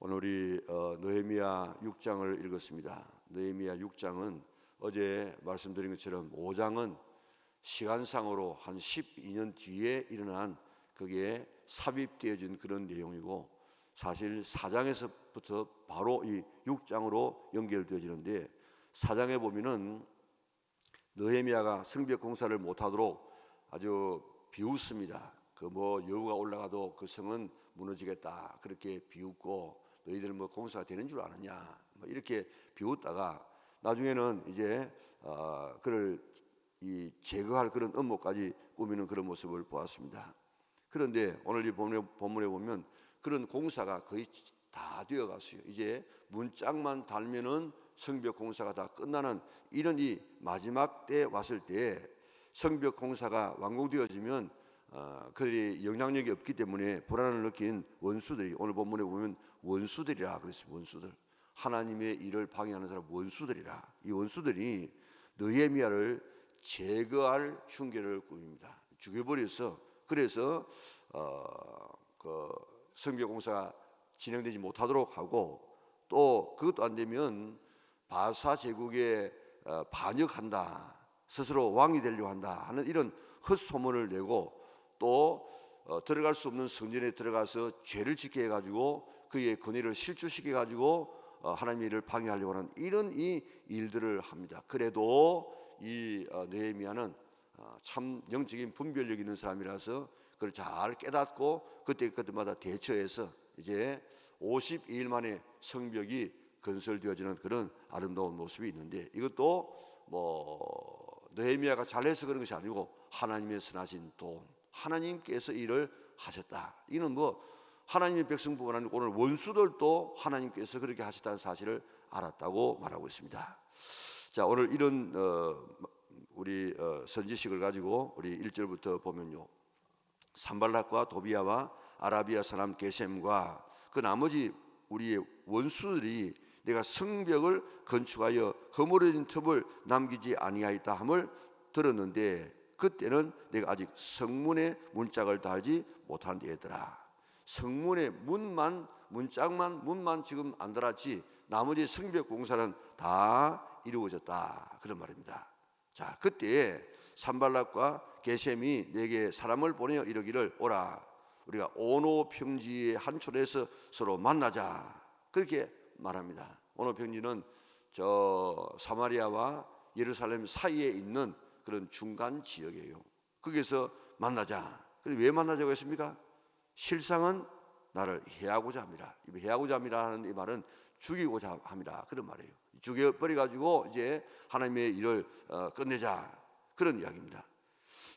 오늘 우리 느헤미야 6장을 읽었습니다. 느헤미야 6장은 어제 말씀드린 것처럼 5장은 시간상으로 한 12년 뒤에 일어난 거기에 삽입되어진 그런 내용이고, 사실 4장에서부터 바로 이 6장으로 연결되어지는데, 4장에 보면은 느헤미야가 성벽 공사를 못하도록 아주 비웃습니다. 그 여우가 올라가도 그 성은 무너지겠다 그렇게 비웃고, 너희들 공사가 되는 줄 아느냐 이렇게 비웃다가 나중에는 이제 그를 제거할 그런 음모까지 꾸미는 그런 모습을 보았습니다. 그런데 오늘 이 본문에 보면 그런 공사가 거의 다 되어 갔어요. 이제 문짝만 달면은 성벽 공사가 다 끝나는 이런 이 마지막 때 왔을 때, 성벽 공사가 완공되어지면 그들이 영향력이 없기 때문에 불안을 느낀 원수들이, 오늘 본문에 보면 원수들이라 그랬습니다. 원수들, 하나님의 일을 방해하는 사람 원수들이라. 이 원수들이 느헤미야를 제거할 흉계를 꾸밉니다. 죽여버려서, 그래서 그 성벽 공사가 진행되지 못하도록 하고, 또 그것도 안 되면 바사 제국에 반역한다, 스스로 왕이 되려고 한다 하는 이런 헛소문을 내고, 또 들어갈 수 없는 성전에 들어가서 죄를 짓게 해가지고 그의 권위를 실추시켜 가지고 하나님의 일을 방해하려고 하는 이런 이 일들을 합니다. 그래도 이 느헤미야는 참 영적인 분별력 있는 사람이라서 그걸 잘 깨닫고 그때마다 대처해서 이제 52일 만에 성벽이 건설되어지는 그런 아름다운 모습이 있는데, 이것도 느헤미야가 잘해서 그런 것이 아니고 하나님의 선하신 도움, 하나님께서 일을 하셨다. 이는 하나님의 백성뿐만 아니고 오늘 원수들도 하나님께서 그렇게 하셨다는 사실을 알았다고 말하고 있습니다. 자, 오늘 이런 우리 선지식을 가지고 우리 1절부터 보면요, 산발락과 도비야와 아라비아 사람 게셈과 그 나머지 우리의 원수들이 내가 성벽을 건축하여 허물어진 틈을 남기지 아니하였다 함을 들었는데, 그때는 내가 아직 성문의 문짝을 달지 못한 데더라. 성문의 문짝만 지금 안 달았지 나머지 성벽 공사는 다 이루어졌다, 그런 말입니다. 자, 그때 산발락과 게셈이 내게 사람을 보내어 이르기를, 오라, 우리가 오노 평지의 한 촌에서 서로 만나자, 그렇게 말합니다. 오노 평지는 저 사마리아와 예루살렘 사이에 있는 그런 중간 지역이에요. 거기서 만나자. 그런데 왜 만나자고 했습니까? 실상은 나를 해하고자 합니다. 해하고자 합니다 하는 이 말은 죽이고자 합니다, 그런 말이에요. 죽여버려 가지고 이제 하나님의 일을 끝내자, 그런 이야기입니다.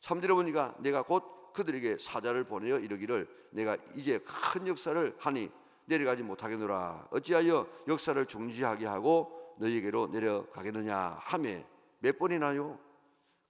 3절에 보니까 내가 곧 그들에게 사자를 보내어 이르기를, 내가 이제 큰 역사를 하니 내려가지 못하겠노라. 어찌하여 역사를 중지하게 하고 너희에게로 내려가겠느냐 하매, 몇 번이나요?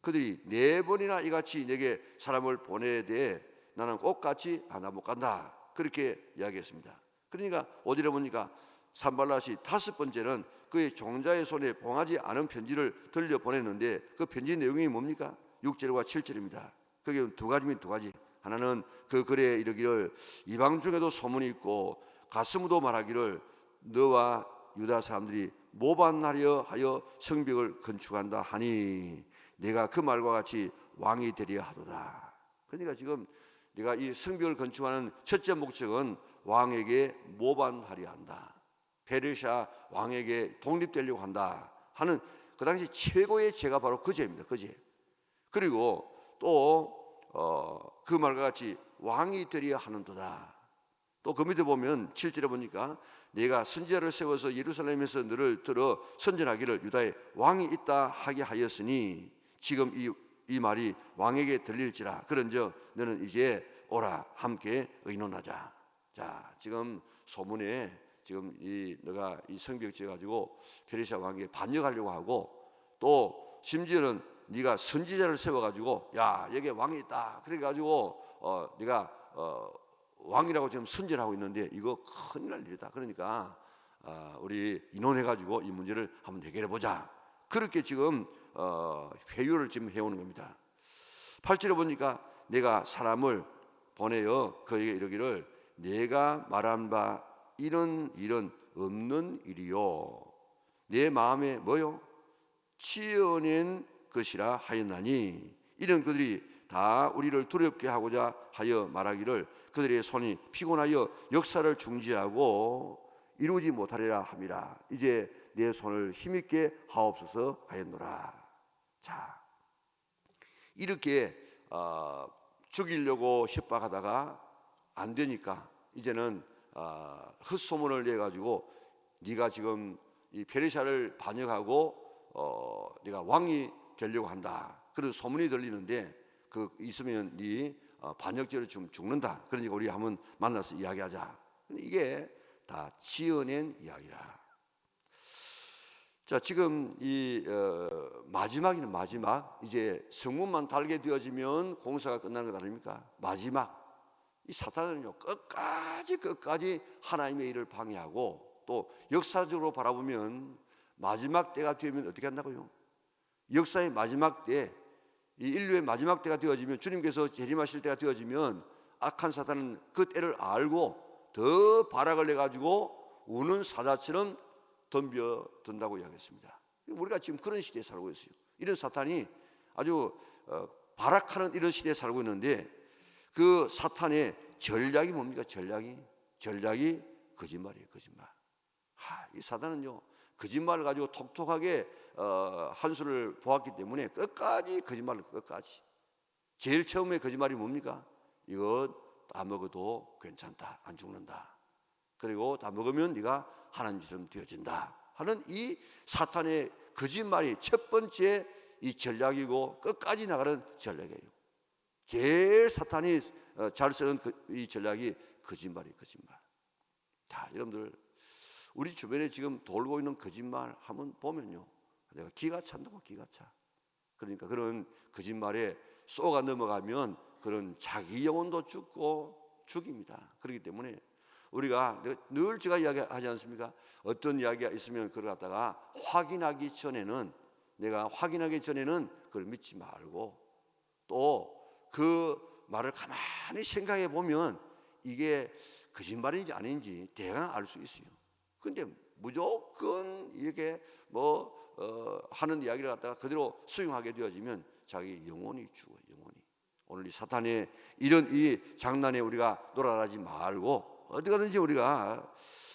그들이 4번이나 이같이 내게 사람을 보내야 돼. 나는 꼭같이 나 못 간다, 그렇게 이야기했습니다. 그러니까 어디를 보니까 산발랏이 5번째는 그의 종자의 손에 봉하지 않은 편지를 들려 보냈는데, 그 편지 내용이 뭡니까? 6절과 7절입니다. 그게 두 가지. 하나는 그 글에 이르기를, 이방 중에도 소문이 있고 가스무도 말하기를 너와 유다 사람들이 모반하려 하여 성벽을 건축한다 하니 내가 그 말과 같이 왕이 되려 하도다. 그러니까 지금 내가 이 성벽을 건축하는 첫째 목적은 왕에게 모반하려 한다, 페르시아 왕에게 독립되려고 한다 하는 그 당시 최고의 죄가 바로 그 죄입니다. 그 죄. 그리고 또 그 말과 같이 왕이 되려 하는도다. 또 그 밑에 보면 7절에 보니까 내가 선지자를 세워서 예루살렘에서 너를 들어 선전하기를 유다에 왕이 있다 하게 하였으니 지금 이 말이 왕에게 들릴지라. 그런즉 너는 이제 오라, 함께 의논하자. 자, 지금 소문에 지금 너가 이 성벽 지어 가지고 페르시아 왕에게 반역하려고 하고, 또 심지어는 네가 선지자를 세워 가지고 야, 여기에 왕이 있다 그래 가지고 네가 왕이라고 지금 선전하고 있는데 이거 큰일 날 일이다. 그러니까 우리 인원해 가지고 이 문제를 한번 해결해 보자. 그렇게 지금 회유를 지금 해오는 겁니다. 8절에 보니까 내가 사람을 보내어 그에게 이르기를, 내가 말한 바 이런 일은 없는 일이요 내 마음에 뭐요? 지어낸 것이라 하였나니 이런 그들이 다 우리를 두렵게 하고자 하여 말하기를 그들의 손이 피곤하여 역사를 중지하고 이루지 못하리라 함이라. 이제 내 손을 힘있게 하옵소서 하였노라. 자, 이렇게 죽이려고 협박하다가 안 되니까 이제는 헛소문을 내 가지고 네가 지금 이 페르시아를 반역하고 네가 왕이 되려고 한다. 그런 소문이 들리는데 그 있으면 네 반역죄로 좀 죽는다. 그러니까 우리 한번 만나서 이야기하자. 이게 다 지어낸 이야기라. 자, 지금 이 마지막이는 마지막. 이제 성문만 달게 되어지면 공사가 끝나는 것 아닙니까? 마지막. 이 사탄은요 끝까지 하나님의 일을 방해하고 또 역사적으로 바라보면 마지막 때가 되면 어떻게 한다고요? 역사의 마지막 때, 이 인류의 마지막 때가 되어지면 주님께서 재림하실 때가 되어지면 악한 사탄은 그 때를 알고 더 발악을 해가지고 우는 사자처럼 덤벼든다고 이야기했습니다. 우리가 지금 그런 시대에 살고 있어요. 이런 사탄이 아주 발악하는 이런 시대에 살고 있는데 그 사탄의 전략이 뭡니까? 전략이 거짓말이에요. 거짓말. 이 사탄은요 거짓말을 가지고 톡톡하게 한 수를 보았기 때문에 끝까지 거짓말을 끝까지. 제일 처음에 거짓말이 뭡니까? 이거 다 먹어도 괜찮다, 안 죽는다. 그리고 다 먹으면 네가 하나님처럼 되어진다 하는 이 사탄의 거짓말이 첫 번째 이 전략이고 끝까지 나가는 전략이에요. 제일 사탄이 잘 쓰는 이 전략이 거짓말이에요. 거짓말. 자, 여러분들 우리 주변에 지금 돌고 있는 거짓말 한번 보면요 내가 기가 찬다고. 기가 차. 그러니까 그런 거짓말에 쏘가 넘어가면 그런 자기 영혼도 죽고 죽입니다. 그렇기 때문에 우리가 늘 제가 이야기하지 않습니까? 어떤 이야기가 있으면 그걸 갖다가 확인하기 전에는 그걸 믿지 말고 또 그 말을 가만히 생각해 보면 이게 거짓말인지 아닌지 대강 알 수 있어요. 근데 무조건 이렇게 하는 이야기를 갖다가 그대로 수용하게 되어지면 자기 영혼이 죽어요. 영혼이. 오늘 이 사탄의 이런 이 장난에 우리가 놀아나지 말고 어디 가든지 우리가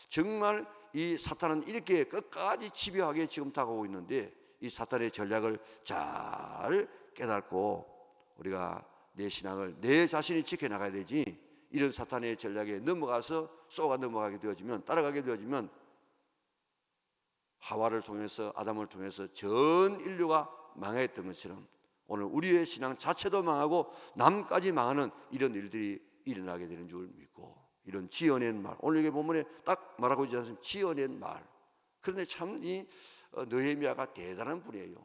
정말 이 사탄은 이렇게 끝까지 집요하게 지금 다가오고 있는데 이 사탄의 전략을 잘 깨닫고 우리가 내 신앙을 내 자신이 지켜나가야 되지. 이런 사탄의 전략에 넘어가서 쏘가 넘어가게 되어지면 따라가게 되어지면 하와를 통해서 아담을 통해서 전 인류가 망했던 것처럼 오늘 우리의 신앙 자체도 망하고 남까지 망하는 이런 일들이 일어나게 되는 줄 믿고 이런 지어낸 말 오늘 이게 본문에 딱 말하고 있지 않습니까? 지어낸 말. 그런데 참 이 느헤미야가 대단한 분이에요.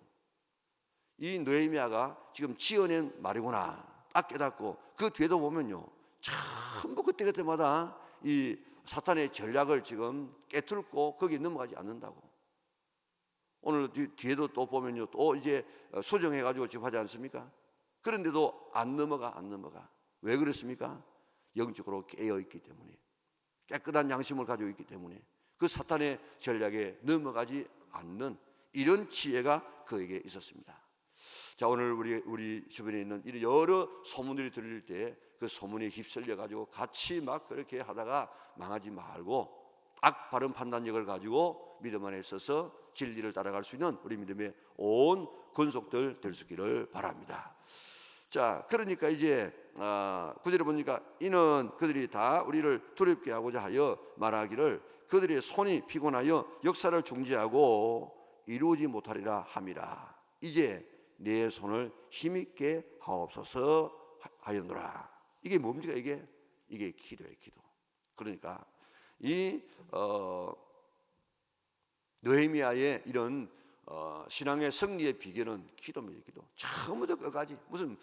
이 느헤미야가 지금 지어낸 말이구나 딱 깨닫고 그 뒤에도 보면요 전부 그때마다 이 사탄의 전략을 지금 깨뚫고 거기에 넘어가지 않는다고. 오늘 뒤에도 또 보면요 또 이제 수정해가지고 지금 하지 않습니까? 그런데도 안 넘어가. 왜 그렇습니까? 영적으로 깨어있기 때문에 깨끗한 양심을 가지고 있기 때문에 그 사탄의 전략에 넘어가지 않는 이런 지혜가 그에게 있었습니다. 자, 오늘 우리 주변에 있는 이런 여러 소문들이 들릴 때 그 소문에 휩쓸려 가지고 같이 막 그렇게 하다가 망하지 말고 딱 바른 판단력을 가지고 믿음 안에 있어서 진리를 따라갈 수 있는 우리 믿음의 온 권속들 될 수 있기를 바랍니다. 자, 그러니까 이제 9절에 보니까 이는 그들이 다 우리를 두렵게 하고자 하여 말하기를 그들의 손이 피곤하여 역사를 중지하고 이루지 못하리라 함이라. 이제 내 손을 힘있게 하옵소서 하였노라. 이게 뭡니까? 이게 기도예요. 기도. 그러니까 이 느헤미야의 이런 신앙의 승리의 비결은 기도입니다. 기도. 처음부터 끝까지 무슨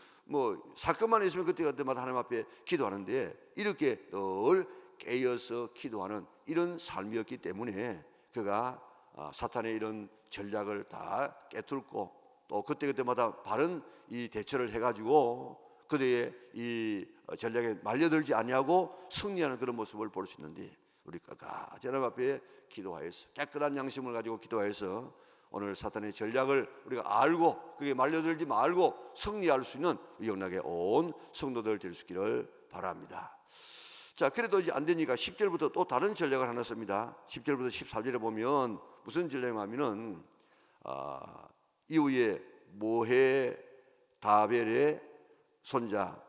사건만 있으면 그때마다 하나님 앞에 기도하는데 이렇게 늘 깨어서 기도하는 이런 삶이었기 때문에 그가 사탄의 이런 전략을 다 깨뚫고 또 그때마다 바른 이 대처를 해가지고 그들의 이 전략에 말려들지 아니하고 승리하는 그런 모습을 볼 수 있는데 우리 까까지 하나님 앞에 기도하여서 깨끗한 양심을 가지고 기도하여서 오늘 사탄의 전략을 우리가 알고 그게 말려들지 말고 승리할 수 있는 영락에 온 성도들 될 수 있기를 바랍니다. 자, 그래도 이제 안 되니까 10절부터 또 다른 전략을 하나 씁니다. 10절부터 14절에 보면 무슨 전략이냐면은 이후에 모해 다벨의 손자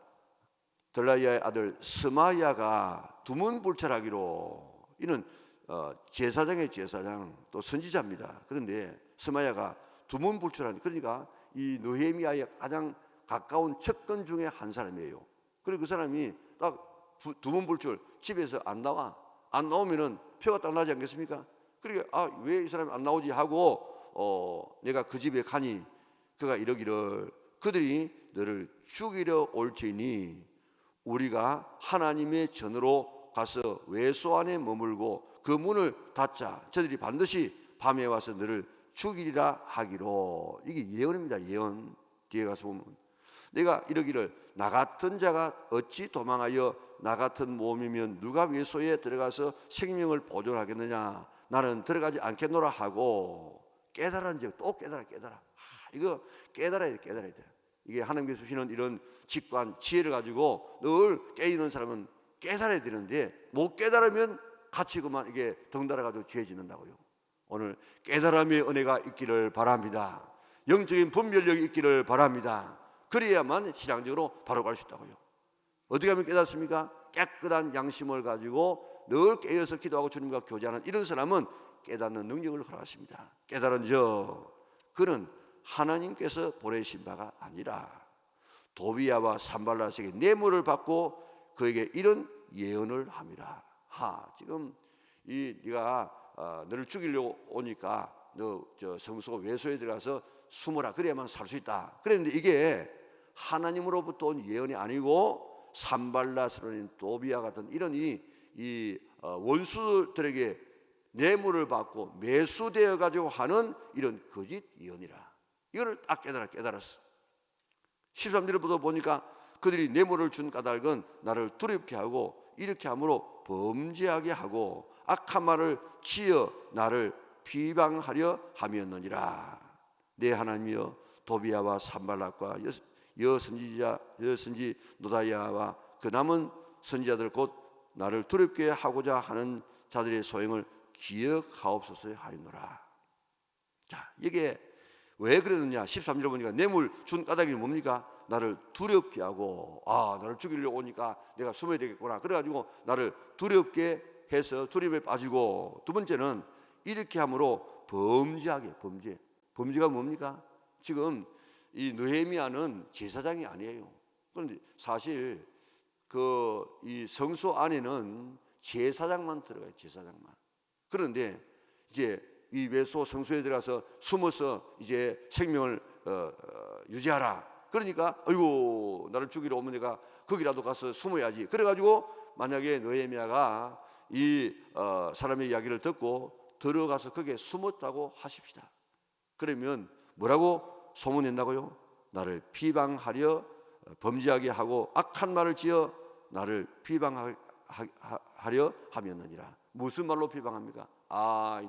들라이아의 아들 스마야가 두문불찰하기로, 이는 제사장의 제사장 또 선지자입니다. 그런데 스마야가 두문불출하니, 그러니까 이 느헤미야의 가장 가까운 측근 중에 한 사람이에요. 그리고 그 사람이 딱 두문불출, 집에서 안 나오면은 표가 딱 나지 않겠습니까? 그러니까 왜 이 사람이 안 나오지 하고 내가 그 집에 가니 그가 이러기를 그들이 너를 죽이려 올 테니 우리가 하나님의 전으로 가서 외소 안에 머물고 그 문을 닫자. 저들이 반드시 밤에 와서 너를 죽이리라 하기로. 이게 예언입니다. 예언. 뒤에 가서 보면 내가 이러기를 나 같은 자가 어찌 도망하여 나 같은 몸이면 누가 외소에 들어가서 생명을 보존하겠느냐. 나는 들어가지 않겠노라 하고. 깨달은지 또 깨달아. 이거 깨달아야 돼. 이게 하나님께서 주시는 이런 직관, 지혜를 가지고 늘 깨있는 사람은 깨달아야 되는데 못 깨달으면 같이 그만 이게 덩달아가지고 죄 짓는다고요. 오늘 깨달음의 은혜가 있기를 바랍니다. 영적인 분별력이 있기를 바랍니다. 그래야만 신앙적으로 바로 갈 수 있다고요. 어떻게 하면 깨닫습니까? 깨끗한 양심을 가지고 늘 깨어서 기도하고 주님과 교제하는 이런 사람은 깨닫는 능력을 허락하십니다. 깨달은 그는 하나님께서 보내신 바가 아니라 도비야와 산발라에게 뇌물을 받고 그에게 이런 예언을 합니다. 지금 네가 너를 죽이려고 오니까 너 저 성소 외소에 들어가서 숨어라. 그래야만 살 수 있다. 그랬는데 이게 하나님으로부터 온 예언이 아니고 산발라스로는 도비야 같은 이런 이 원수들에게 뇌물을 받고 매수되어 가지고 하는 이런 거짓 예언이라. 이거를 딱 깨달았어. 13절부터 보니까 그들이 뇌물을 준 까닭은 나를 두렵게 하고 이렇게 함으로 범죄하게 하고 악한 말을 지어 나를 비방하려 함이었느니라. 내 하나님이여 도비야와 산발락과 여선지 노다야와 그 남은 선지자들 곧 나를 두렵게 하고자 하는 자들의 소행을 기억하옵소서 하였노라. 자, 이게 왜 그러느냐? 13절 보니까 뇌물 준 까닭이 뭡니까? 나를 두렵게 하고 나를 죽이려고 오니까 내가 숨어야 되겠구나. 그래가지고 나를 두렵게 해서 두려움에 빠지고, 두 번째는 이렇게 함으로 범죄가 뭡니까? 지금 이 느헤미야는 제사장이 아니에요. 그런데 사실 이 성소 안에는 제사장만 들어가요. 제사장만. 그런데 이제 이 외소 성소에 들어가서 숨어서 이제 생명을 유지하라. 그러니까 아이고 나를 죽이러 오면 내가 거기라도 가서 숨어야지. 그래가지고 만약에 느헤미야가 이 사람의 이야기를 듣고 들어가서 거기에 숨었다고 하십시다. 그러면 뭐라고 소문낸다고요? 나를 비방하려 범죄하게 하고 악한 말을 지어 나를 비방하려 하면느니라. 무슨 말로 비방합니까?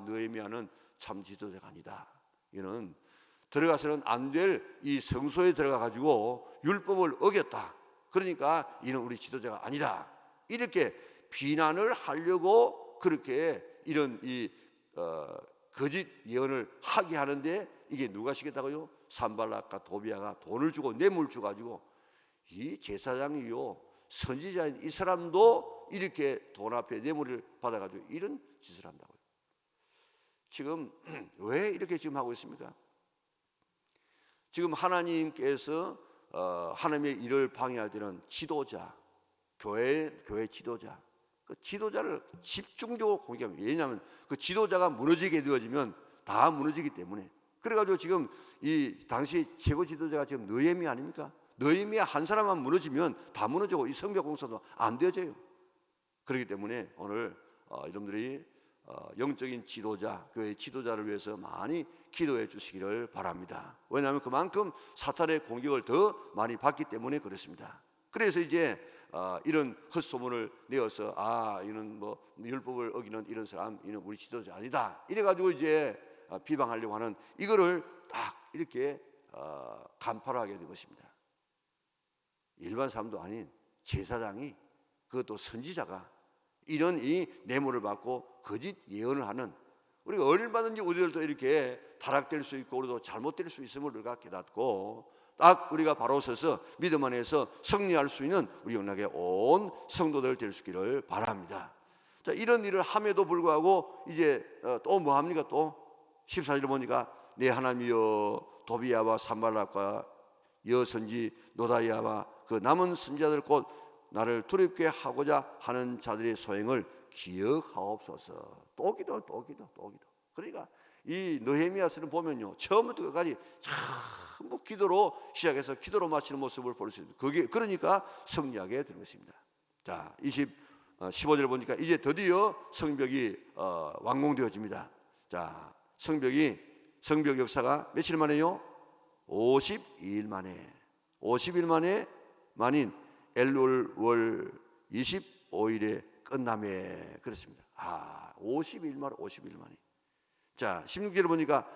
느헤미야는 참 지도자가 아니다. 이는 들어가서는 안 될 이 성소에 들어가 가지고 율법을 어겼다. 그러니까 이는 우리 지도자가 아니다. 이렇게 비난을 하려고 그렇게 이런 거짓 예언을 하게 하는데, 이게 누가 시켰다고요? 산발락과 도비야가 돈을 주고 뇌물 주 가지고 이 제사장이요 선지자인 이 사람도 이렇게 돈 앞에 뇌물을 받아 가지고 이런 짓을 한다고요. 지금 왜 이렇게 지금 하고 있습니까? 지금 하나님께서 하나님의 일을 방해하는 지도자, 교회 지도자, 그 지도자를 집중적으로 공격합니다. 왜냐하면 그 지도자가 무너지게 되어지면 다 무너지기 때문에. 그래가지고 지금 이 당시 최고 지도자가 지금 느헤미야 아닙니까? 느헤미야 한 사람만 무너지면 다 무너지고 이 성벽 공사도 안 되어져요. 그렇기 때문에 오늘 여러분들이 영적인 지도자, 교회 지도자를 위해서 많이 기도해 주시기를 바랍니다. 왜냐하면 그만큼 사탄의 공격을 더 많이 받기 때문에 그렇습니다. 그래서 이제 이런 헛소문을 내어서 이는 뭐 율법을 어기는 이런 사람, 이는 우리 지도자 아니다, 이래가지고 이제 비방하려고 하는 이거를 딱 이렇게 간파를 하게 된 것입니다. 일반 사람도 아닌 제사장이, 그것도 선지자가 이런 이 뇌물을 받고 거짓 예언을 하는, 우리가 얼마든지 우리들도 이렇게 타락될 수 있고 우리도 잘못될 수 있음을 우리가 깨닫고 딱 우리가 바로 서서 믿음 안에서 승리할 수 있는 우리 영락의 온 성도들 될 수 있기를 바랍니다. 자, 이런 일을 함에도 불구하고 이제 또 뭐 합니까? 또 14절을 보니까 내 하나님이여 도비야와 산발락과 여선지 노다야와 그 남은 선지자들 곧 나를 두렵게 하고자 하는 자들의 소행을 기억하옵소서. 또 기도. 그러니까 이 느헤미야서를 보면요, 처음부터 끝까지 전부 기도로 시작해서 기도로 마치는 모습을 볼 수 있습니다. 그게 그러니까 승리하게 된 것입니다. 자, 15절 보니까 이제 드디어 성벽이 완공되어집니다. 자, 성벽 역사가 며칠 만에요? 52일 만에 만인 엘룰 월 25일에 끝남에 그렇습니다. 52일 만에. 자, 16절을 보니까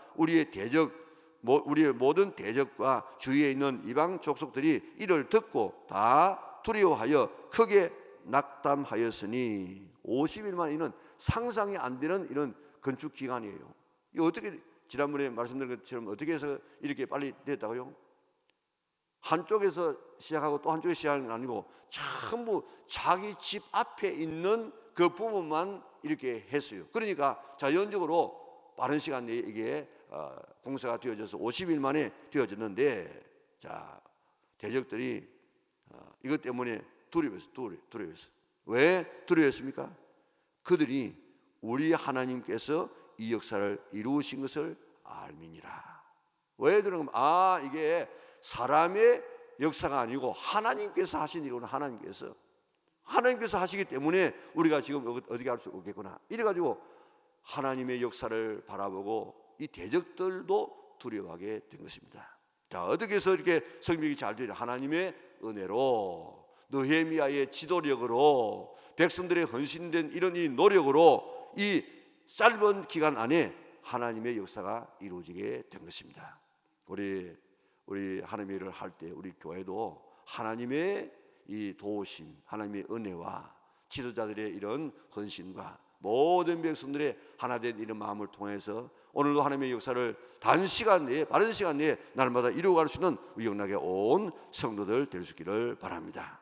우리의 모든 대적과 주위에 있는 이방 족속들이 이를 듣고 다 두려워하여 크게 낙담하였으니 50일 만에는 상상이 안 되는 이런 건축 기간이에요. 이거 어떻게, 지난번에 말씀드린 것처럼 어떻게 해서 이렇게 빨리 됐다고요? 한쪽에서 시작하고 또 한쪽에 시작하는 건 아니고 전부 자기 집 앞에 있는 그 부분만 이렇게 했어요. 그러니까 자연적으로 빠른 시간 내에 이게 공사가 되어져서 50일 만에 되어졌는데, 자, 대적들이 이것 때문에 두려워했어. 왜 두려워했습니까? 그들이 우리 하나님께서 이 역사를 이루신 것을 알미니라. 왜 그러냐면 이게 사람의 역사가 아니고 하나님께서 하신 일이구나. 하나님께서 하시기 때문에 우리가 지금 어떻게 할 수 없겠구나. 이래가지고 하나님의 역사를 바라보고 이 대적들도 두려워하게 된 것입니다. 자, 어떻게 해서 이렇게 성벽이 잘 되냐? 하나님의 은혜로, 느헤미야의 지도력으로, 백성들의 헌신된 이런 이 노력으로 이 짧은 기간 안에 하나님의 역사가 이루어지게 된 것입니다. 우리 하나님의 일을 할 때 우리 교회도 하나님의 이 도우심, 하나님의 은혜와 지도자들의 이런 헌신과 모든 백성들의 하나된 이런 마음을 통해서 오늘도 하나님의 역사를 빠른 시간 내에 날마다 이루어갈 수 있는 우리 영락의 온 성도들 될 수 있기를 바랍니다.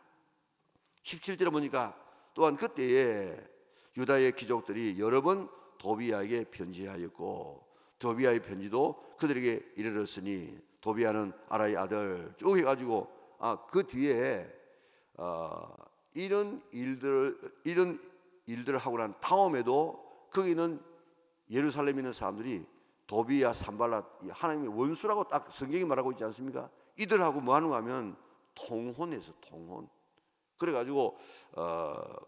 17절에 보니까 또한 그때에 유다의 귀족들이 여러 번 도비야에게 편지하였고 도비야의 편지도 그들에게 이르렀으니, 도비야는 아라의 아들 쭉 해가지고 그 뒤에 이런 일들을 하고 난 다음에도 거기는 예루살렘에 있는 사람들이 도비야, 산발락, 하나님의 원수라고 딱 성경이 말하고 있지 않습니까? 이들하고 뭐 하는가 하면 통혼해서 그래가지고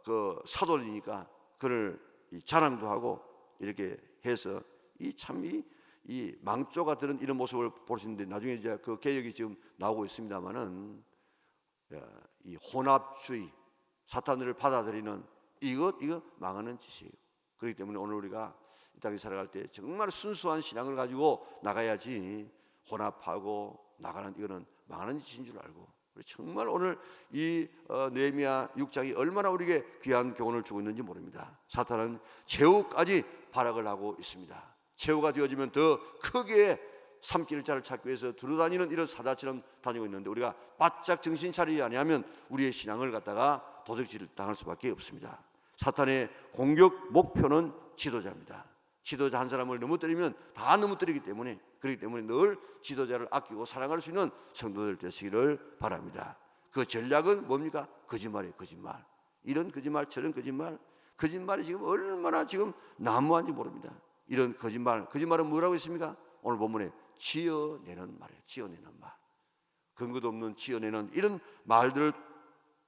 그 사돌이니까 그를 자랑도 하고 이렇게 해서 이 망조가 드는 이런 모습을 볼 수 있는데, 나중에 이제 그 개혁이 지금 나오고 있습니다만은 이 혼합주의, 사탄을 받아들이는 이거 망하는 짓이에요. 그렇기 때문에 오늘 우리가 이 땅에 살아갈 때 정말 순수한 신앙을 가지고 나가야지, 혼합하고 나가는 이거는 망하는 짓인 줄 알고, 정말 오늘 이 느헤미야 6장이 얼마나 우리에게 귀한 교훈을 주고 있는지 모릅니다. 사탄은 최후까지 발악을 하고 있습니다. 최후가 되어지면 더 크게 삼킬 자를 찾기 위해서 두루다니는 이런 사자처럼 다니고 있는데, 우리가 바짝 정신 차리지 아니하면 우리의 신앙을 갖다가 도적질 당할 수밖에 없습니다. 사탄의 공격 목표는 지도자입니다. 지도자 한 사람을 넘어뜨리면 다 넘어뜨리기 때문에, 그렇기 때문에 늘 지도자를 아끼고 사랑할 수 있는 성도들 되시기를 바랍니다. 그 전략은 뭡니까? 거짓말이에요. 거짓말. 이런 거짓말, 저런 거짓말이 지금 얼마나 지금 난무한지 모릅니다. 이런 거짓말은 뭐라고 했습니까? 오늘 본문에 지어내는 말이에요. 지어내는 말. 근거도 없는 지어내는 이런 말들을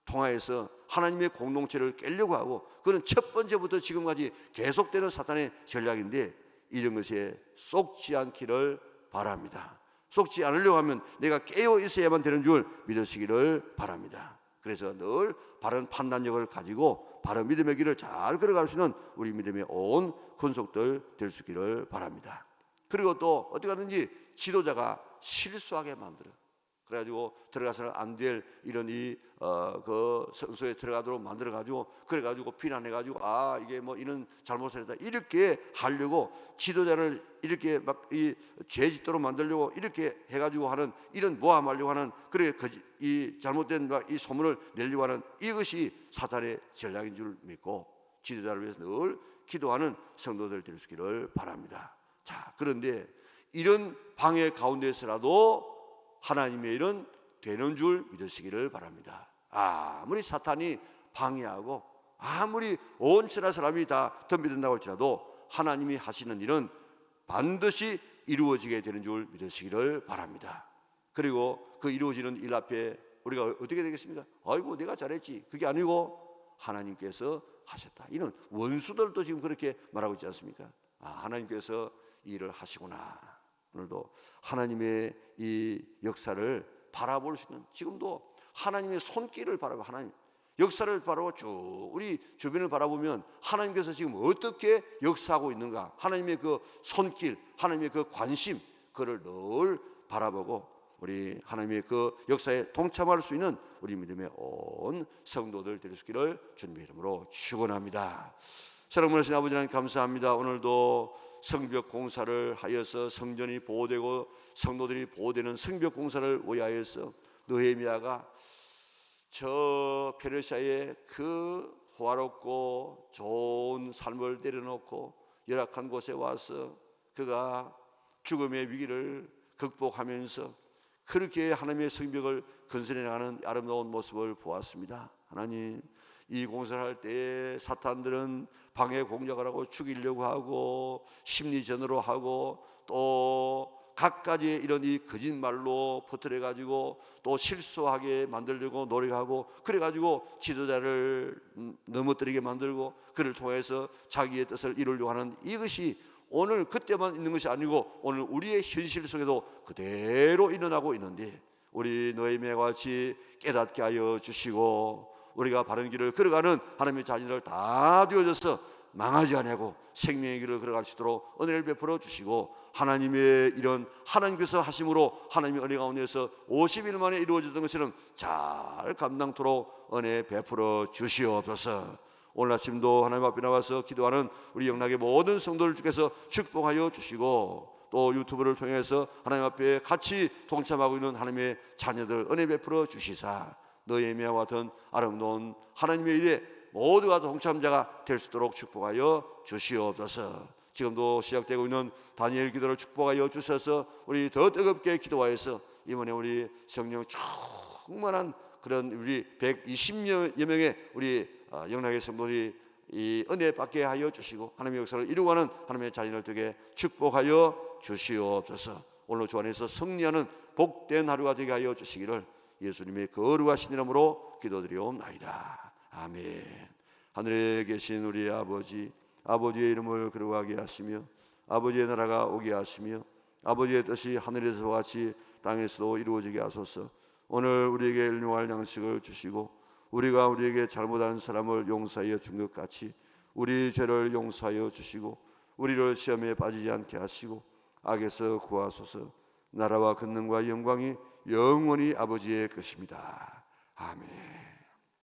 통하여서 하나님의 공동체를 깨려고 하고, 그는 첫 번째부터 지금까지 계속되는 사탄의 전략인데, 이런 것에 속지 않기를 바랍니다. 속지 않으려고 하면 내가 깨어 있어야만 되는 줄 믿으시기를 바랍니다. 그래서 늘 바른 판단력을 가지고 바른 믿음의 길을 잘 걸어갈 수 있는 우리 믿음의 온 권속들 될 수 있기를 바랍니다. 그리고 또 어떻게 하든지 지도자가 실수하게 만들어. 그래가지고 들어가서는 안 될 이런 그 성소에 들어가도록 만들어가지고 그래가지고 비난해가지고 이게 뭐 이런 잘못을 했다 이렇게 하려고 지도자를 이렇게 막 이 죄짓도록 만들려고 이렇게 해가지고 하는 이런 모함하려고 하는 그래 이 잘못된 이 소문을 내려고 하는 이것이 사탄의 전략인 줄 믿고 지도자를 위해서 늘 기도하는 성도들 될 수 있기를 바랍니다. 자, 그런데 이런 방해 가운데서라도 하나님의 일은 되는 줄 믿으시기를 바랍니다. 아무리 사탄이 방해하고 아무리 온천한 사람이 다 덤비든다고 할지라도 하나님이 하시는 일은 반드시 이루어지게 되는 줄 믿으시기를 바랍니다. 그리고 그 이루어지는 일 앞에 우리가 어떻게 되겠습니까? 아이고 내가 잘했지. 그게 아니고 하나님께서 하셨다. 이는 원수들도 지금 그렇게 말하고 있지 않습니까? 하나님께서 이 일을 하시구나. 오늘도 하나님의 이 역사를 바라볼 수 있는, 지금도 하나님의 손길을 바라보고 하나님 역사를 바라보고 쭉 우리 주변을 바라보면 하나님께서 지금 어떻게 역사하고 있는가, 하나님의 그 손길, 하나님의 그 관심, 그를 늘 바라보고 우리 하나님의 그 역사에 동참할 수 있는 우리 믿음의 온 성도들 될 수 있기를 주님의 이름으로 축원합니다. 사랑하는 하나님 아버지 하나님 감사합니다. 오늘도 성벽 공사를 하여서 성전이 보호되고 성도들이 보호되는 성벽 공사를 위하여서 느헤미야가 저 페르시아의 그 호화롭고 좋은 삶을 내려놓고 열악한 곳에 와서 그가 죽음의 위기를 극복하면서 그렇게 하나님의 성벽을 건설해 나가는 아름다운 모습을 보았습니다. 하나님, 이 공사를 할 때 사탄들은 방해 공작을 하고 죽이려고 하고 심리전으로 하고 또 갖가지 이런 이 거짓말로 퍼뜨려 가지고 또 실수하게 만들려고 노력하고 그래가지고 지도자를 넘어뜨리게 만들고 그를 통해서 자기의 뜻을 이루려고 하는 이것이 오늘 그때만 있는 것이 아니고 오늘 우리의 현실 속에도 그대로 일어나고 있는데 우리 느헤미야와 같이 깨닫게 하여 주시고 우리가 바른 길을 걸어가는 하나님의 자녀를 다 되어져서 망하지 아니하고 생명의 길을 걸어갈 수 있도록 은혜를 베풀어 주시고 하나님의 이런 하나님께서 하심으로 하나님의 은혜 가운데서 50일 만에 이루어졌던 것처럼 잘 감당토록 은혜 베풀어 주시옵소서. 오늘 아침도 하나님 앞에 나와서 기도하는 우리 영락의 모든 성도들 중에서 축복하여 주시고 또 유튜브를 통해서 하나님 앞에 같이 동참하고 있는 하나님의 자녀들 은혜 베풀어 주시사 느헤미야와 같은 아름다운 하나님의 일에 모두가 동참자가 될 수 있도록 축복하여 주시옵소서. 지금도 시작되고 있는 다니엘 기도를 축복하여 주셔서 우리 더 뜨겁게 기도하여서 이번에 우리 성령 충만한 그런 우리 120여 명의 우리 영락의 성도들이 이 은혜 받게 하여 주시고 하나님의 역사를 이루어가는 하나님의 자녀들 되게 축복하여 주시옵소서. 오늘 주 안에서 승리하는 복된 하루가 되게 하여 주시기를 예수님의 거룩하신 이름으로 기도드리옵나이다. 아멘. 하늘에 계신 우리 아버지, 아버지의 이름을 거룩하게 하시며 아버지의 나라가 오게 하시며 아버지의 뜻이 하늘에서 같이 땅에서도 이루어지게 하소서. 오늘 우리에게 일용할 양식을 주시고 우리가 우리에게 잘못한 사람을 용서하여 준 것 같이 우리 죄를 용서하여 주시고 우리를 시험에 빠지지 않게 하시고 악에서 구하소서. 나라와 권능과 영광이 영원히 아버지의 것입니다. 아멘.